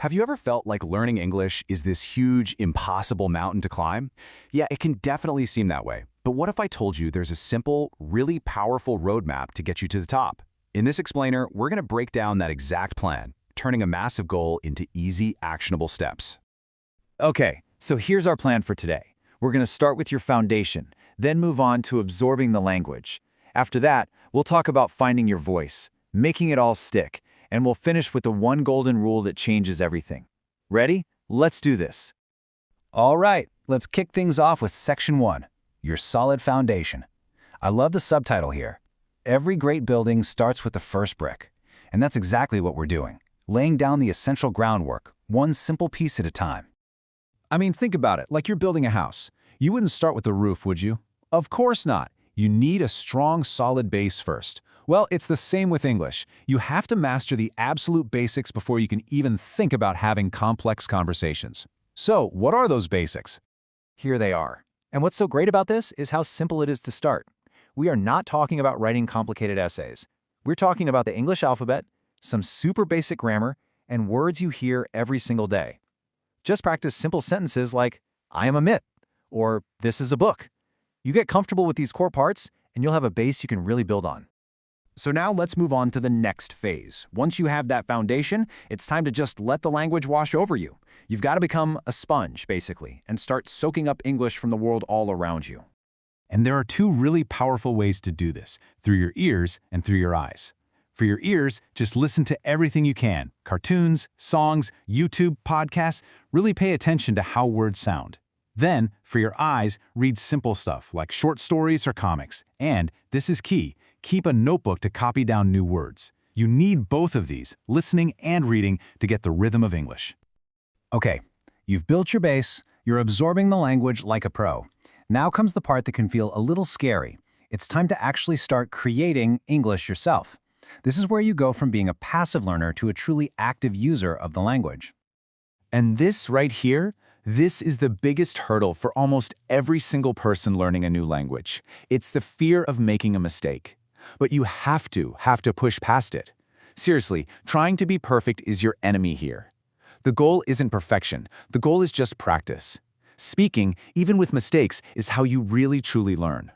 Have you ever felt like learning English is this huge, impossible mountain to climb? Yeah, it can definitely seem that way. But what if I told you there's a simple, really powerful roadmap to get you to the top? In this explainer, we're going to break down that exact plan, turning a massive goal into easy, actionable steps. Okay, so here's our plan for today. We're going to start with your foundation, then move on to absorbing the language. After that, we'll talk about finding your voice, making it all stick, and we'll finish with the one golden rule that changes everything. Ready? Let's do this. All right, let's kick things off with Section 1, your solid foundation. I love the subtitle here. Every great building starts with the first brick. And that's exactly what we're doing, laying down the essential groundwork, one simple piece at a time. I mean, think about it, like you're building a house. You wouldn't start with the roof, would you? Of course not. You need a strong, solid base first. Well, it's the same with English. You have to master the absolute basics before you can even think about having complex conversations. So, what are those basics? Here they are. And what's so great about this is how simple it is to start. We are not talking about writing complicated essays. We're talking about the English alphabet, some super basic grammar, and words you hear every single day. Just practice simple sentences like, I am a myth, or this is a book. You get comfortable with these core parts, and you'll have a base you can really build on. So now let's move on to the next phase. Once you have that foundation, it's time to just let the language wash over you. You've got to become a sponge, basically, and start soaking up English from the world all around you. And there are two really powerful ways to do this, through your ears and through your eyes. For your ears, just listen to everything you can. Cartoons, songs, YouTube, podcasts. Really pay attention to how words sound. Then, for your eyes, read simple stuff like short stories or comics. And, this is key, keep a notebook to copy down new words. You need both of these, listening and reading, to get the rhythm of English. Okay, you've built your base, you're absorbing the language like a pro. Now comes the part that can feel a little scary. It's time to actually start creating English yourself. This is where you go from being a passive learner to a truly active user of the language. And this right here, this is the biggest hurdle for almost every single person learning a new language. It's the fear of making a mistake. But you have to push past it. Seriously, trying to be perfect is your enemy here. The goal isn't perfection. The goal is just practice. Speaking, even with mistakes, is how you really truly learn.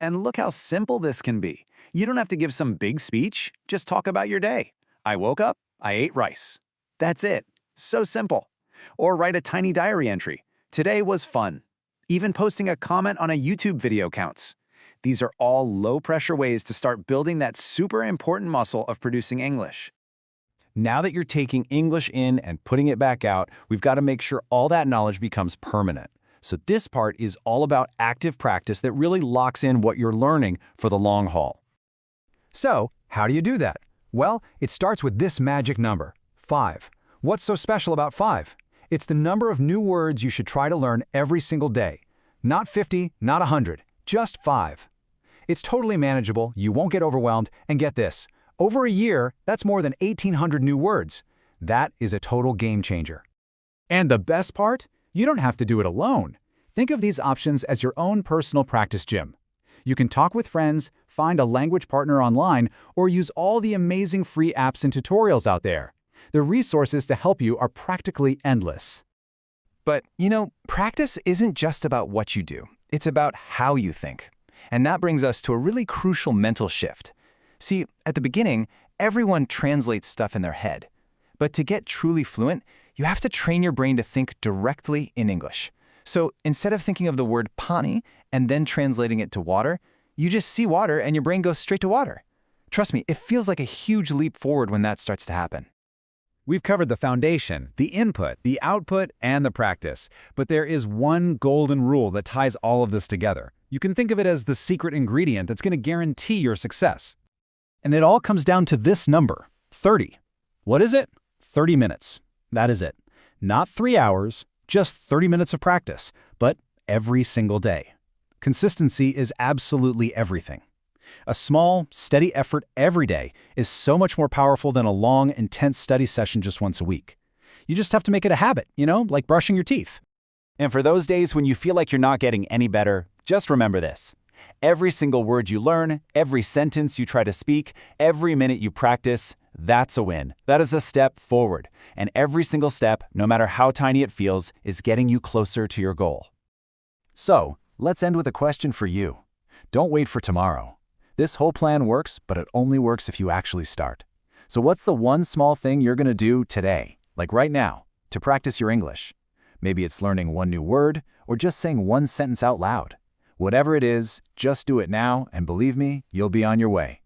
And look how simple this can be. You don't have to give some big speech, just talk about your day. I woke up, I ate rice. That's it. So simple. Or write a tiny diary entry. Today was fun. Even posting a comment on a YouTube video counts. These are all low-pressure ways to start building that super important muscle of producing English. Now that you're taking English in and putting it back out, we've got to make sure all that knowledge becomes permanent. So this part is all about active practice that really locks in what you're learning for the long haul. So, how do you do that? Well, it starts with this magic number, 5. What's so special about 5? It's the number of new words you should try to learn every single day. Not 50, not 100, just 5. It's totally manageable, you won't get overwhelmed, and get this, over a year, that's more than 1,800 new words. That is a total game changer. And the best part? You don't have to do it alone. Think of these options as your own personal practice gym. You can talk with friends, find a language partner online, or use all the amazing free apps and tutorials out there. The resources to help you are practically endless. But, practice isn't just about what you do. It's about how you think. And that brings us to a really crucial mental shift. See, at the beginning, everyone translates stuff in their head. But to get truly fluent, you have to train your brain to think directly in English. So instead of thinking of the word pani and then translating it to water, you just see water and your brain goes straight to water. Trust me, it feels like a huge leap forward when that starts to happen. We've covered the foundation, the input, the output, and the practice. But there is one golden rule that ties all of this together. You can think of it as the secret ingredient that's going to guarantee your success. And it all comes down to this number, 30. What is it? 30 minutes. That is it. Not 3 hours, just 30 minutes of practice, but every single day. Consistency is absolutely everything. A small, steady effort every day is so much more powerful than a long, intense study session just once a week. You just have to make it a habit, like brushing your teeth. And for those days when you feel like you're not getting any better, just remember this. Every single word you learn, every sentence you try to speak, every minute you practice, that's a win. That is a step forward. And every single step, no matter how tiny it feels, is getting you closer to your goal. So, let's end with a question for you. Don't wait for tomorrow. This whole plan works, but it only works if you actually start. So what's the one small thing you're going to do today, like right now, to practice your English? Maybe it's learning one new word, or just saying one sentence out loud. Whatever it is, just do it now, and believe me, you'll be on your way.